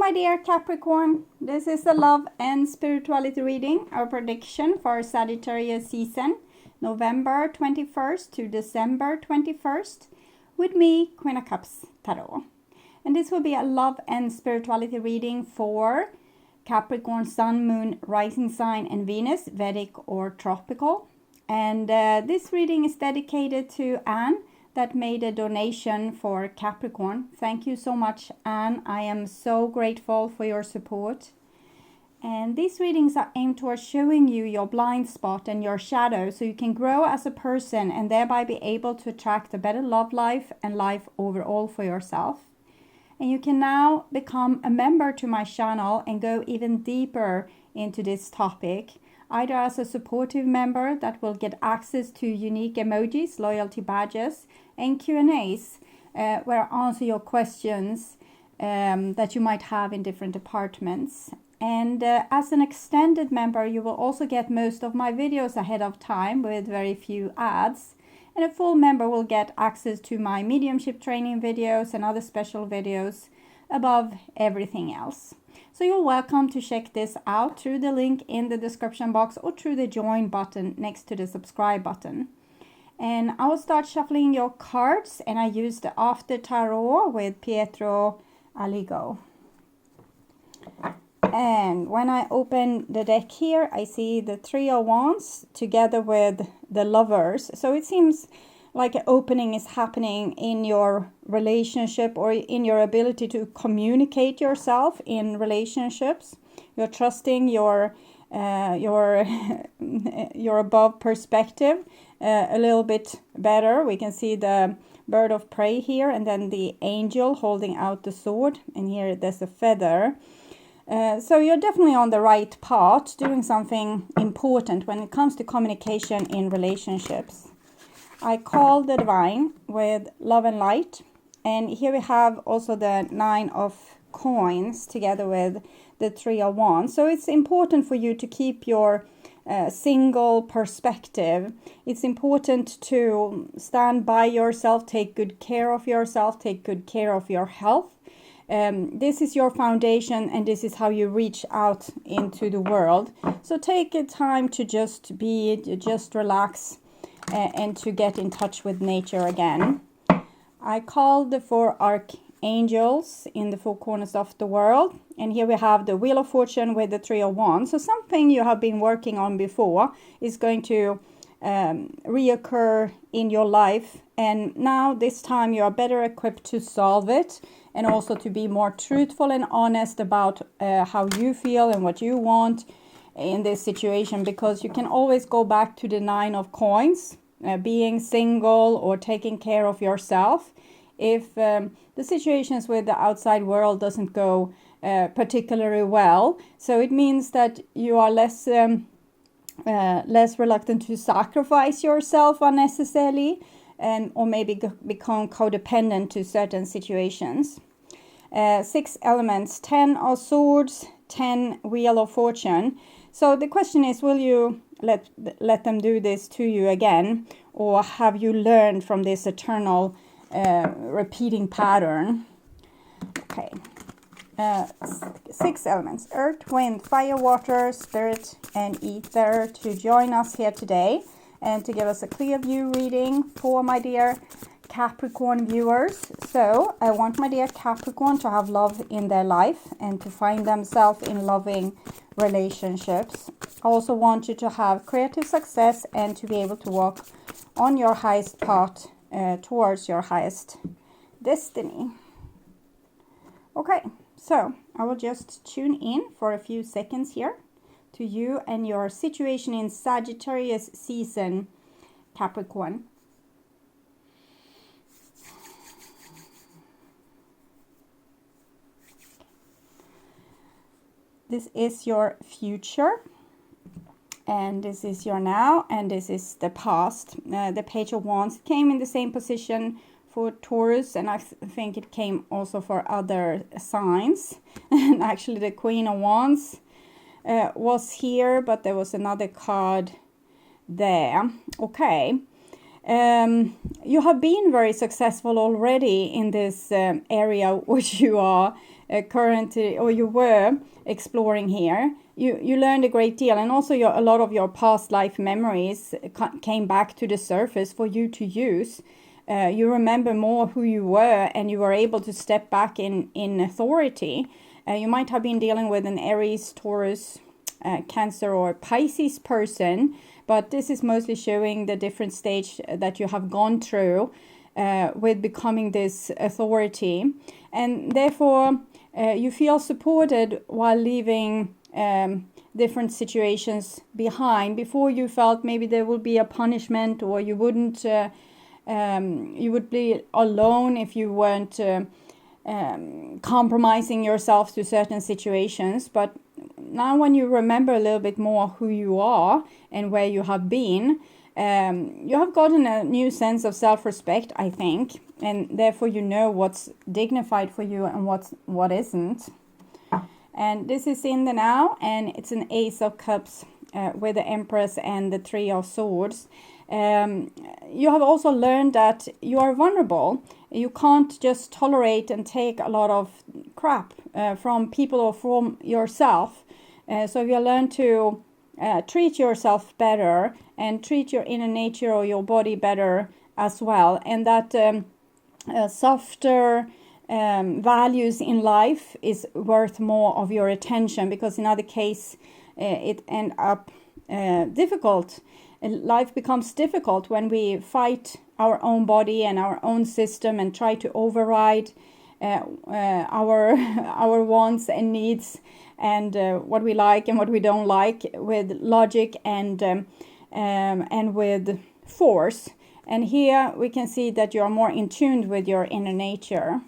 my dear Capricorn, this is a love and spirituality reading, our prediction for Sagittarius season, November 21st to December 21st, with me, Queen of Cups Tarot. And this will be a love and spirituality reading for Capricorn, Sun, Moon, Rising Sign, and Venus, Vedic or Tropical. And this reading is dedicated to Anne, that made a donation for Capricorn. Thank you so much, Anne. I am so grateful for your support. And these readings are aimed towards showing you your blind spot and your shadow so you can grow as a person and thereby be able to attract a better love life and life overall for yourself. And you can now become a member to my channel and go even deeper into this topic, either as a supportive member that will get access to unique emojis, loyalty badges, and Q&As where I answer your questions that you might have in different departments. And as an extended member, you will also get most of my videos ahead of time with very few ads. And a full member will get access to my mediumship training videos and other special videos above everything else. So you're welcome to check this out through the link in the description box or through the join button next to the subscribe button. And I will start shuffling your cards, and I use the After Tarot with Pietro Aligo. And when I open the deck here, I see the Three of Wands together with the Lovers. So it seems like an opening is happening in your relationship or in your ability to communicate yourself in relationships. You're trusting your above perspective a little bit better. We can see the bird of prey here, and then the angel holding out the sword, and here there's a feather. So you're definitely on the right path, doing something important when it comes to communication in relationships. I call the divine with love and light, and here we have also the Nine of Coins together with the Three of Wands. So it's important for you to keep your single perspective. It's important to stand by yourself, take good care of yourself, take good care of your health. This is your foundation, and this is how you reach out into the world. So take a time to just relax and to get in touch with nature again. I call the four archangels in the four corners of the world. And here we have the Wheel of Fortune with the Three of Wands. So something you have been working on before is going to reoccur in your life. And now this time you are better equipped to solve it, and also to be more truthful and honest about how you feel and what you want in this situation, because you can always go back to the Nine of Coins, being single or taking care of yourself. If the situations with the outside world doesn't go particularly well, so it means that you are less reluctant to sacrifice yourself unnecessarily, or maybe become codependent to certain situations. 6 elements, 10 of Swords, 10 Wheel of Fortune. So the question is, will you let them do this to you again, or have you learned from this eternal repeating pattern? Okay. 6 elements, earth, wind, fire, water, spirit, and ether, to join us here today and to give us a clear view reading for my dear Capricorn viewers. So I want my dear Capricorn to have love in their life and to find themselves in loving relationships. I also want you to have creative success and to be able to walk on your highest path towards your highest destiny. Okay, so I will just tune in for a few seconds here to you and your situation in Sagittarius season, Capricorn. This is your future, and this is your now, and this is the past. The Page of Wands came in the same position for Taurus, and I think it came also for other signs. And actually the Queen of Wands was here, but there was another card there. Okay. You have been very successful already in this area which you are currently, or you were exploring here. You learned a great deal, and also a lot of your past life memories came back to the surface for you to use. You remember more who you were, and you were able to step back in authority. You might have been dealing with an Aries, Taurus, Cancer or Pisces person, but this is mostly showing the different stage that you have gone through with becoming this authority, and therefore you feel supported while leaving different situations behind. Before, you felt maybe there would be a punishment, or you wouldn't you would be alone if you weren't compromising yourself to certain situations. But now, when you remember a little bit more who you are and where you have been, you have gotten a new sense of self-respect, I think, and therefore you know what's dignified for you and what isn't. And this is in the now, and it's an Ace of Cups with the Empress and the Three of Swords. You have also learned that you are vulnerable. You can't just tolerate and take a lot of crap from people or from yourself. So you learn to treat yourself better and treat your inner nature or your body better as well. And that softer values in life is worth more of your attention, because in other case it end up difficult. Life becomes difficult when we fight our own body and our own system and try to override our wants and needs, and what we like and what we don't like, with logic and with force. And here we can see that you are more in tune with your inner nature.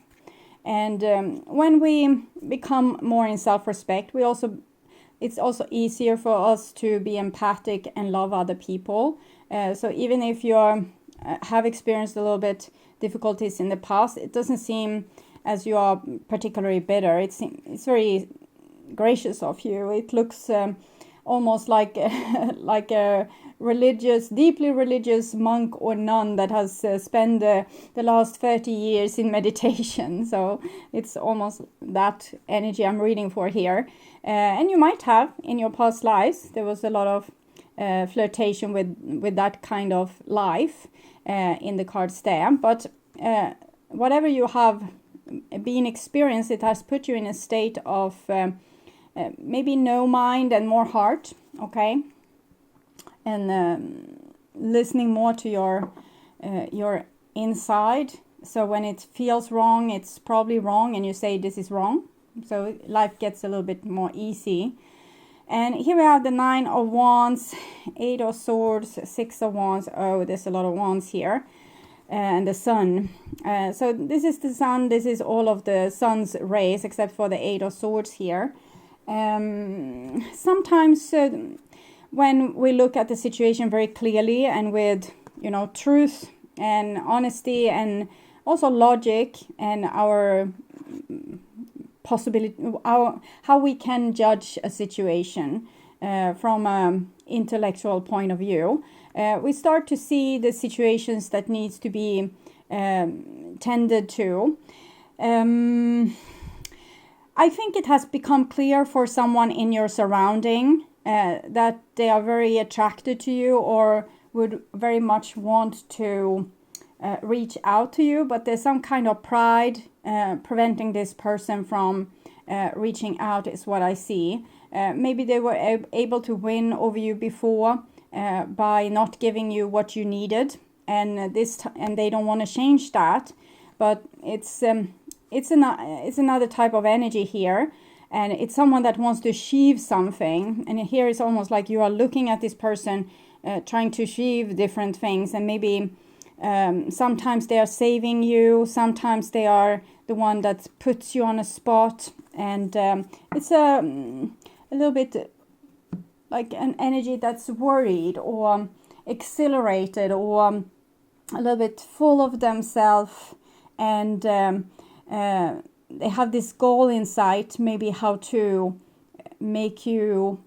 And when we become more in self-respect, it's also easier for us to be empathic and love other people. So even if you have experienced a little bit difficulties in the past, it doesn't seem as you are particularly bitter. It's very gracious of you. It looks almost like like a deeply religious monk or nun that has spent the last 30 years in meditation. So it's almost that energy I'm reading for here. And you might have in your past lives, there was a lot of flirtation with that kind of life in the cards there. But whatever you have been experienced, it has put you in a state of maybe no mind and more heart, okay? And listening more to your inside. So when it feels wrong, it's probably wrong, and you say this is wrong. So life gets a little bit more easy. And here we have the Nine of Wands, Eight of Swords, Six of Wands. Oh, there's a lot of wands here. And the Sun. So this is the Sun. This is all of the Sun's rays, except for the Eight of Swords here. Sometimes when we look at the situation very clearly and with, truth and honesty and also logic and our possibility, how we can judge a situation from an intellectual point of view, we start to see the situations that needs to be tended to. I think it has become clear for someone in your surrounding that they are very attracted to you or would very much want to reach out to you, but there's some kind of pride preventing this person from reaching out, is what I see. Maybe they were able to win over you before by not giving you what you needed, and and they don't want to change that. But it's another type of energy here, and it's someone that wants to achieve something. And here it's almost like you are looking at this person trying to achieve different things, and maybe sometimes they are saving you, sometimes they are the one that puts you on a spot, and it's a little bit like an energy that's worried or exhilarated or a little bit full of themselves, and they have this goal in sight, maybe how to make you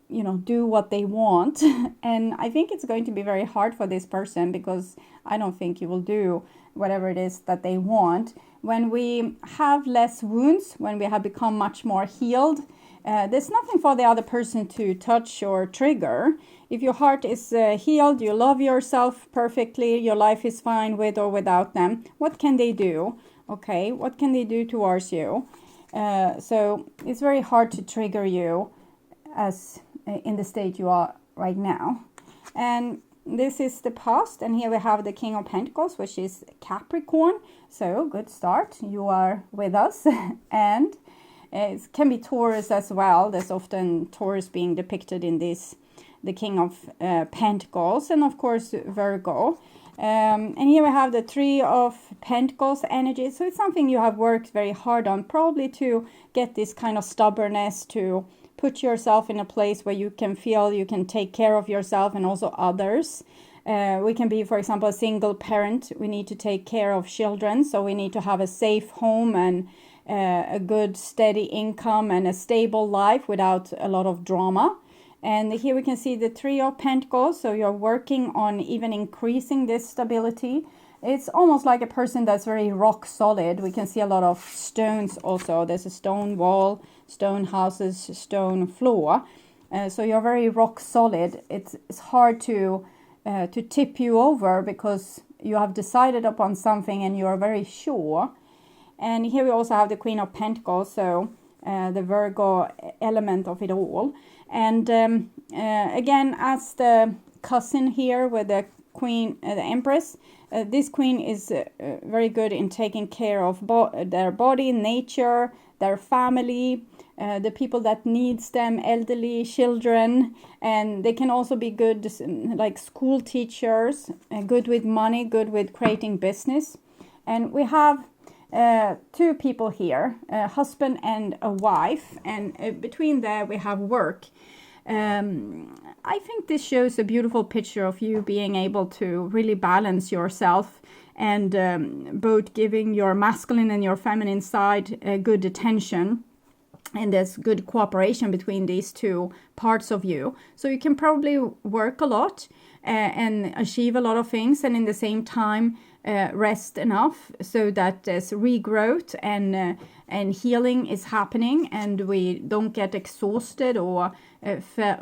do what they want. And I think it's going to be very hard for this person, because I don't think you will do whatever it is that they want. When we have less wounds, when we have become much more healed, there's nothing for the other person to touch or trigger. If your heart is healed, you love yourself perfectly, your life is fine with or without them, what can they do? Okay, what can they do towards you? So it's very hard to trigger you as in the state you are right now. And this is the past, and here we have the King of Pentacles, which is Capricorn. So good start, you are with us. And it can be Taurus as well. There's often Taurus being depicted in this, the King of Pentacles, and of course Virgo. And here we have the Three of Pentacles energy. So it's something you have worked very hard on, probably to get this kind of stubbornness, to put yourself in a place where you can feel you can take care of yourself and also others. We can be, for example, a single parent. We need to take care of children, so we need to have a safe home and a good steady income and a stable life without a lot of drama. And here we can see the Three of Pentacles, so you're working on even increasing this stability. It's almost like a person that's very rock solid. We can see a lot of stones also. There's a stone wall, stone houses, stone floor. So you're very rock solid. It's hard to tip you over, because you have decided upon something and you're very sure. And here we also have the Queen of Pentacles, so the Virgo element of it all. And again, as the cousin here with the Queen, the Empress, this Queen is very good in taking care of their body, nature, their family, the people that needs them, elderly, children, and they can also be good like school teachers, good with money, good with creating business. And we have two people here, a husband and a wife, and between there we have work. I think this shows a beautiful picture of you being able to really balance yourself, and both giving your masculine and your feminine side good attention. And there's good cooperation between these two parts of you. So you can probably work a lot and achieve a lot of things, and in the same time rest enough so that there's regrowth and healing is happening, and we don't get exhausted or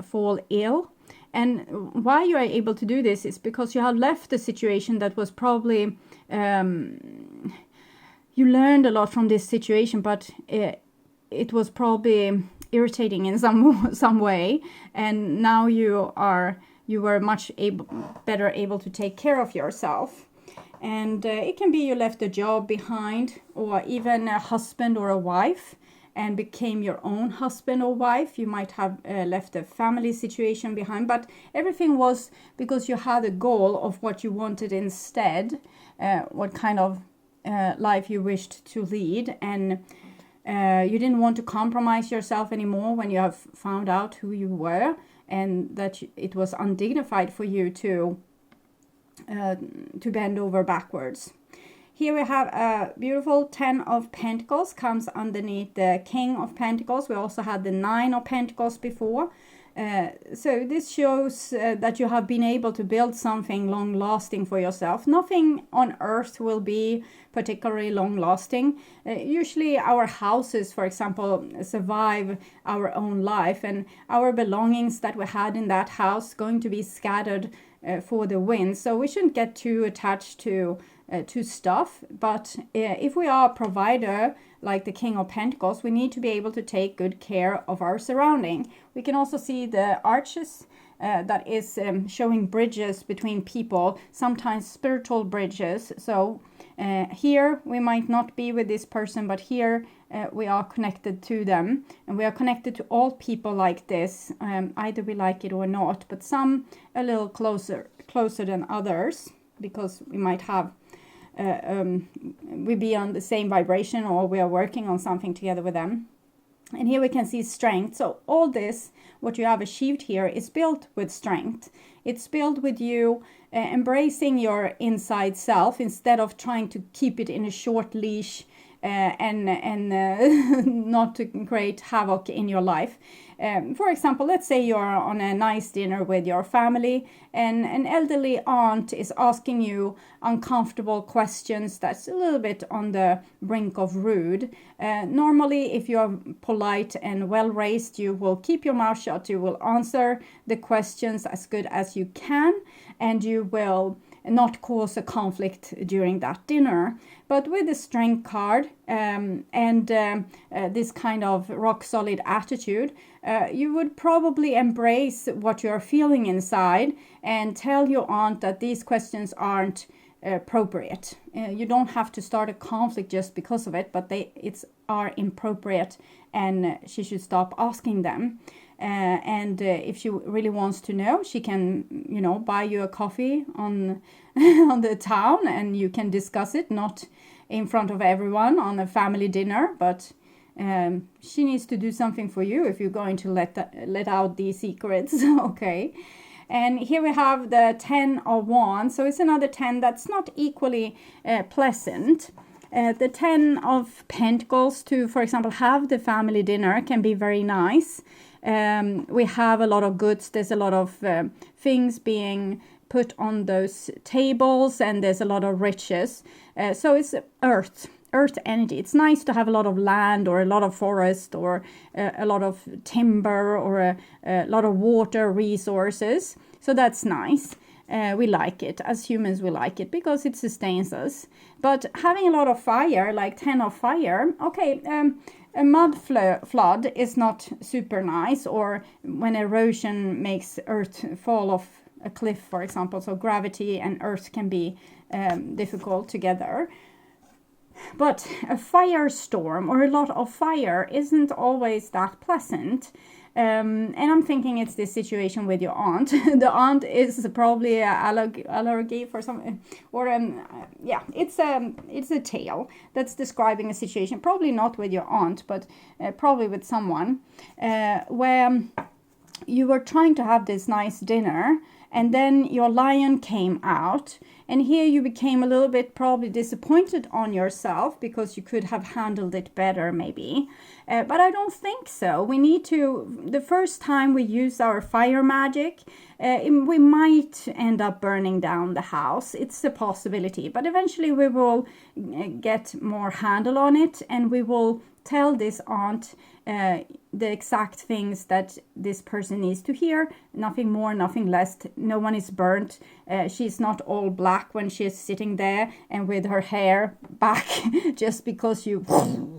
fall ill. And why you are able to do this is because you have left a situation that was probably you learned a lot from this situation, but it was probably irritating in some way, and now you were much better able to take care of yourself. And it can be you left a job behind, or even a husband or a wife, and became your own husband or wife. You might have left a family situation behind, but everything was because you had a goal of what you wanted instead, what kind of life you wished to lead, and you didn't want to compromise yourself anymore when you have found out who you were, and that it was undignified for you to bend over backwards. Here we have a beautiful 10 of Pentacles comes underneath the King of Pentacles. We also had the 9 of Pentacles before. So this shows that you have been able to build something long-lasting for yourself. Nothing on earth will be particularly long-lasting. Usually our houses, for example, survive our own life, and our belongings that we had in that house going to be scattered for the wind. So we shouldn't get too attached to stuff. But if we are a provider like the King of Pentacles, we need to be able to take good care of our surrounding. We can also see the arches that is showing bridges between people, sometimes spiritual bridges. So here we might not be with this person, but here we are connected to them, and we are connected to all people like this, either we like it or not, but some a little closer than others, because we might have we be on the same vibration, or we are working on something together with them. And here we can see strength. So all this, what you have achieved here, is built with strength. It's built with you embracing your inside self, instead of trying to keep it in a short leash and not to create havoc in your life. For example, let's say you're on a nice dinner with your family and an elderly aunt is asking you uncomfortable questions that's a little bit on the brink of rude. Normally, if you're polite and well-raised, you will keep your mouth shut. You will answer the questions as good as you can, and you will not cause a conflict during that dinner. But with the strength card and this kind of rock solid attitude, you would probably embrace what you're feeling inside and tell your aunt that these questions aren't appropriate. You don't have to start a conflict just because of it, but it's are inappropriate and she should stop asking them. And if she really wants to know, she can, buy you a coffee on on the town, and you can discuss it, not in front of everyone on a family dinner, but she needs to do something for you if you're going to let out these secrets. Okay. And here we have the 10 of Wands, so it's another 10 that's not equally pleasant. The 10 of Pentacles to, for example, have the family dinner can be very nice. We have a lot of goods. There's a lot of things being put on those tables, and there's a lot of riches. So it's earth energy. It's nice to have a lot of land or a lot of forest or a lot of timber or a lot of water resources. So that's nice. We like it. As humans, we like it because it sustains us. But having a lot of fire, like 10 of fire, okay, a mud flood is not super nice, or when erosion makes earth fall off a cliff, for example. So gravity and earth can be difficult together. But a firestorm or a lot of fire isn't always that pleasant. And I'm thinking it's this situation with your aunt. The aunt is probably allergy for some, or it's a tale that's describing a situation. Probably not with your aunt, but probably with someone where you were trying to have this nice dinner, and then your lion came out. And here you became a little bit probably disappointed on yourself because you could have handled it better maybe. But I don't think so. We need to, the first time we use our fire magic, we might end up burning down the house. It's a possibility. But eventually we will get more handle on it, and we will tell this aunt the exact things that this person needs to hear. Nothing more, nothing less. No one is burnt. She's not all black when she's sitting there and with her hair back just because you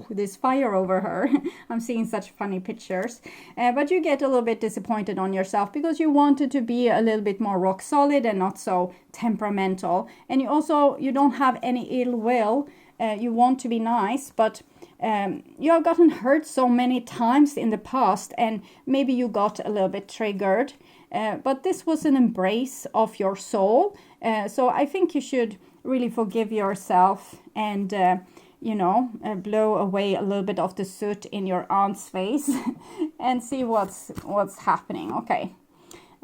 this fire over her. I'm seeing such funny pictures. But you get a little bit disappointed on yourself because you wanted to be a little bit more rock solid and not so temperamental. And you don't have any ill will. You want to be nice, but you have gotten hurt so many times in the past, and maybe you got a little bit triggered. But this was an embrace of your soul. So I think you should really forgive yourself and, blow away a little bit of the soot in your aunt's face and see what's happening. Okay.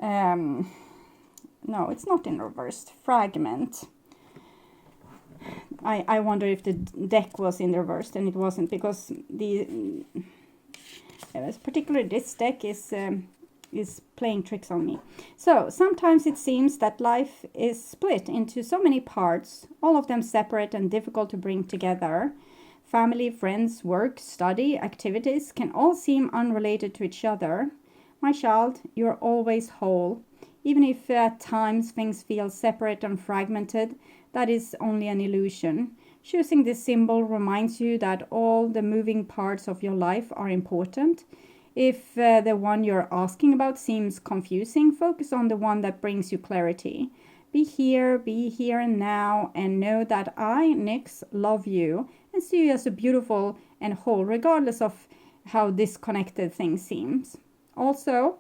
No, it's not in reversed. Fragment. I wonder if the deck was in reversed, and it wasn't, because particularly this deck is playing tricks on me. So sometimes it seems that life is split into so many parts, all of them separate and difficult to bring together. Family, friends, work, study, activities can all seem unrelated to each other. My child, you're always whole. Even if at times things feel separate and fragmented, that is only an illusion. Choosing this symbol reminds you that all the moving parts of your life are important. If the one you're asking about seems confusing, focus on the one that brings you clarity. Be here and now, and know that I, Nyx, love you and see you as a beautiful and whole, regardless of how disconnected things seems. Also,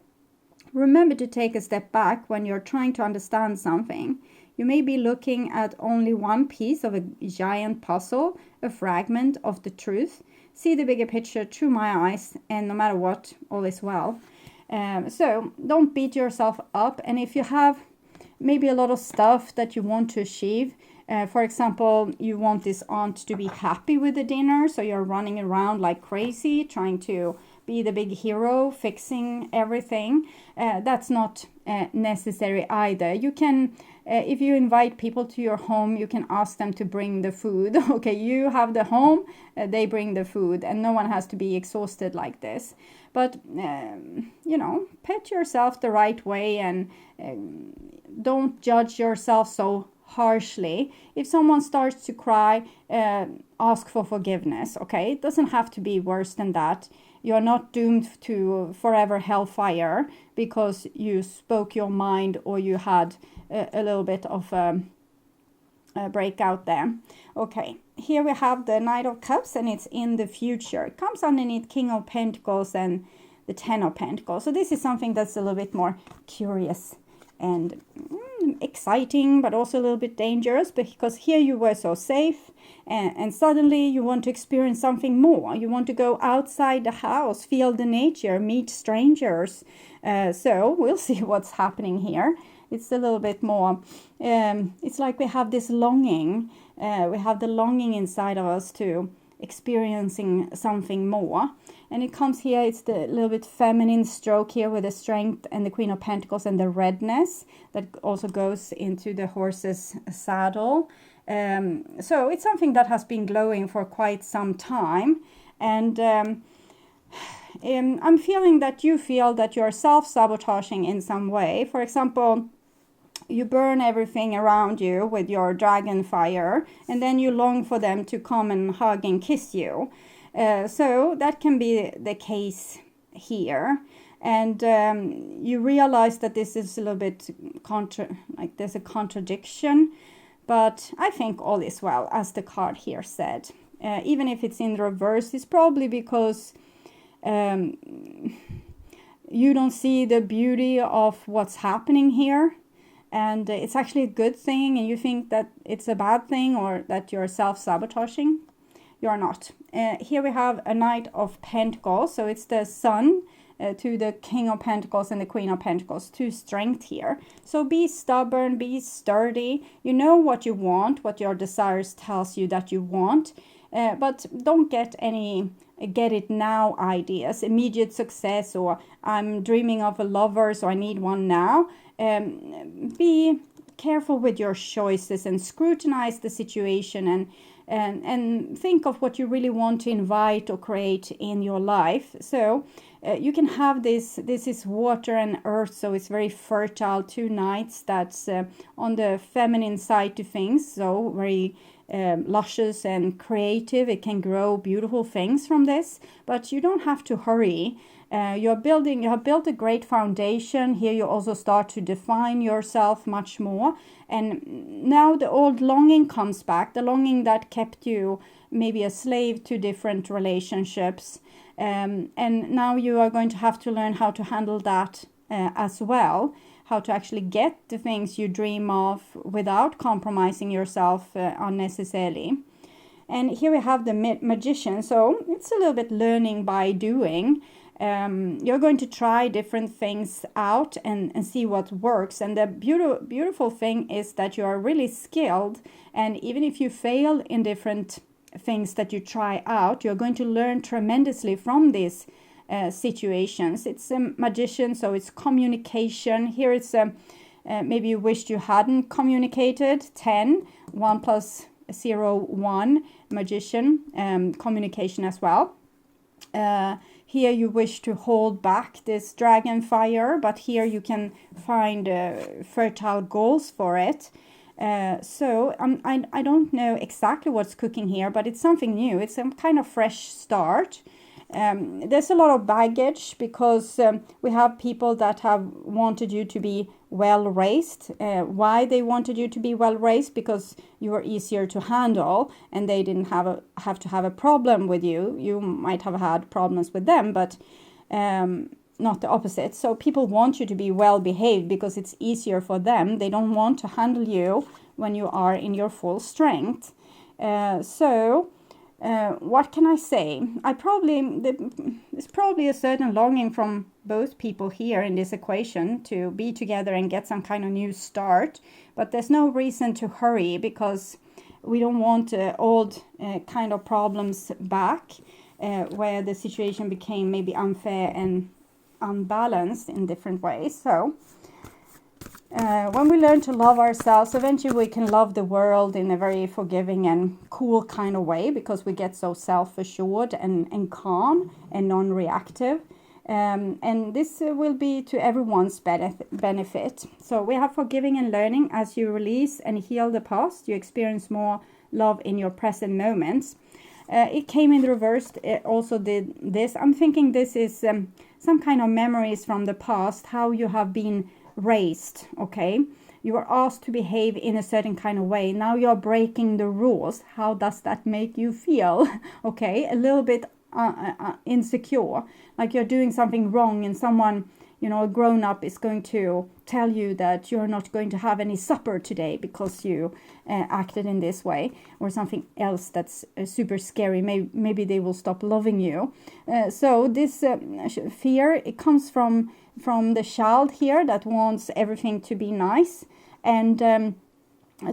remember to take a step back when you're trying to understand something. You may be looking at only one piece of a giant puzzle, a fragment of the truth. See the bigger picture through my eyes, and no matter what, all is well. So don't beat yourself up. And if you have maybe a lot of stuff that you want to achieve. For example, you want this aunt to be happy with the dinner, so you're running around like crazy, trying to be the big hero, fixing everything. That's not necessary either. You can, if you invite people to your home, you can ask them to bring the food. Okay, you have the home, they bring the food, and no one has to be exhausted like this. But, you know, pet yourself the right way, and don't judge yourself so harshly. If someone starts to cry, ask for forgiveness, okay? It doesn't have to be worse than that. You're not doomed to forever hellfire because you spoke your mind or you had a little bit of a breakout there. Okay, here we have the Knight of Cups, and it's in the future. It comes underneath King of Pentacles and the Ten of Pentacles. So this is something that's a little bit more curious and exciting, but also a little bit dangerous, because here you were so safe, and suddenly you want to experience something more. You want to go outside the house, feel the nature, meet strangers. So we'll see what's happening here. It's a little bit more, it's like we have this longing. We have the longing inside of us to experiencing something more. And it comes here, it's the little bit feminine stroke here with the Strength and the Queen of Pentacles and the redness that also goes into the horse's saddle. So it's something that has been glowing for quite some time. And I'm feeling that you feel that you're self-sabotaging in some way. For example, you burn everything around you with your dragon fire, and then you long for them to come and hug and kiss you. So that can be the case here. And you realize that this is a little bit like there's a contradiction, but I think all is well, as the card here said. Even if it's in reverse, it's probably because you don't see the beauty of what's happening here. And it's actually a good thing, and you think that it's a bad thing or that you're self-sabotaging. You're not. Here we have a Knight of Pentacles, so it's the Sun to the King of Pentacles and the Queen of Pentacles, to Strength here. So be stubborn, be sturdy. You know what you want, what your desires tells you that you want, but don't get any get it now ideas, immediate success, or I'm dreaming of a lover, so I need one now. Be careful with your choices and scrutinize the situation, and think of what you really want to invite or create in your life. So you can have this is water and earth, so it's very fertile, two knights that's on the feminine side to things, so very luscious and creative. It can grow beautiful things from this, but you don't have to hurry. You have built a great foundation. Here you also start to define yourself much more. And now the old longing comes back, the longing that kept you maybe a slave to different relationships. And now you are going to have to learn how to handle that as well, how to actually get the things you dream of without compromising yourself unnecessarily. And here we have the Magician. So it's a little bit learning by doing. You're going to try different things out and see what works. And the beautiful thing is that you are really skilled. And even if you fail in different things that you try out, you're going to learn tremendously from these situations. It's a Magician, so it's communication. Here it's maybe you wished you hadn't communicated. 10, 1 plus 0, 1, Magician, communication as well. Here you wish to hold back this dragon fire, but here you can find fertile goals for it. So I don't know exactly what's cooking here, but it's something new. It's some kind of fresh start. There's a lot of baggage because we have people that have wanted you to be well raised. Why they wanted you to be well raised? Because you were easier to handle and they didn't have to have a problem with you. You might have had problems with them, but not the opposite. So people want you to be well behaved because it's easier for them. They don't want to handle you when you are in your full strength. What can I say? There's probably a certain longing from both people here in this equation to be together and get some kind of new start. But there's no reason to hurry, because we don't want old kind of problems back, where the situation became maybe unfair and unbalanced in different ways. So when we learn to love ourselves, eventually we can love the world in a very forgiving and cool kind of way, because we get so self-assured and calm and non-reactive. And this will be to everyone's benefit. So we have forgiving and learning. As you release and heal the past, you experience more love in your present moments. It came in reverse. It also did this. I'm thinking this is some kind of memories from the past, how you have been raised. Okay, you were asked to behave in a certain kind of way. Now you're breaking the rules. How does that make you feel? Okay, a little bit insecure, like you're doing something wrong, and someone, you know, a grown-up is going to tell you that you're not going to have any supper today because you acted in this way, or something else that's super scary. Maybe they will stop loving you. So this fear, it comes from the child here that wants everything to be nice, and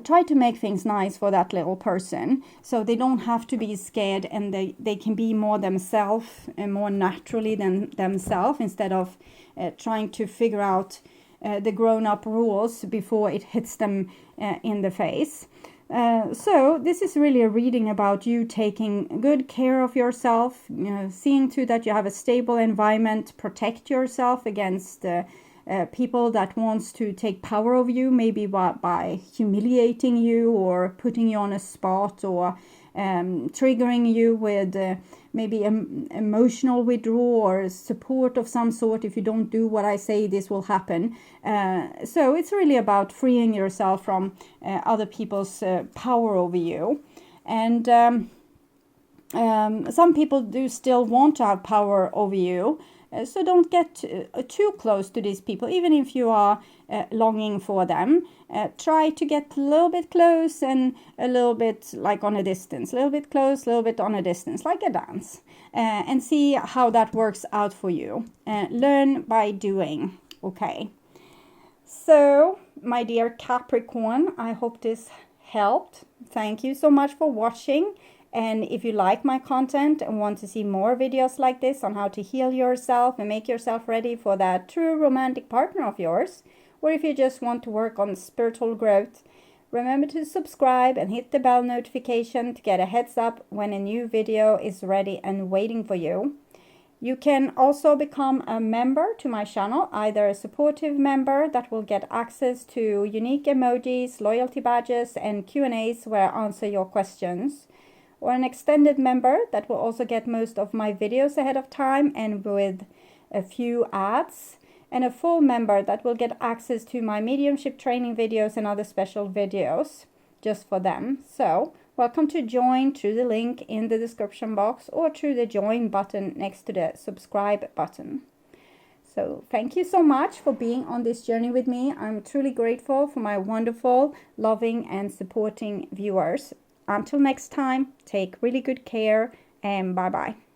try to make things nice for that little person, so they don't have to be scared, and they can be more themselves and more naturally than themselves, instead of trying to figure out the grown-up rules before it hits them in the face. So this is really a reading about you taking good care of yourself, you know, seeing to that you have a stable environment, protect yourself against people that wants to take power of you, maybe by humiliating you or putting you on a spot, or triggering you with maybe emotional withdrawal or support of some sort. If you don't do what I say, this will happen. So it's really about freeing yourself from other people's power over you. And some people do still want to have power over you. So don't get too close to these people, even if you are longing for them. Try to get a little bit close and a little bit like on a distance, a little bit close, a little bit on a distance, like a dance, and see how that works out for you. Learn by doing. Okay. So, my dear Capricorn, I hope this helped. Thank you so much for watching. And if you like my content and want to see more videos like this on how to heal yourself and make yourself ready for that true romantic partner of yours, or if you just want to work on spiritual growth, remember to subscribe and hit the bell notification to get a heads up when a new video is ready and waiting for you. You can also become a member to my channel, either a supportive member that will get access to unique emojis, loyalty badges, and Q&As where I answer your questions, or an extended member that will also get most of my videos ahead of time and with a few ads, and a full member that will get access to my mediumship training videos and other special videos just for them. So welcome to join through the link in the description box, or through the join button next to the subscribe button. So thank you so much for being on this journey with me. I'm truly grateful for my wonderful, loving and supporting viewers. Until next time, take really good care, and bye-bye.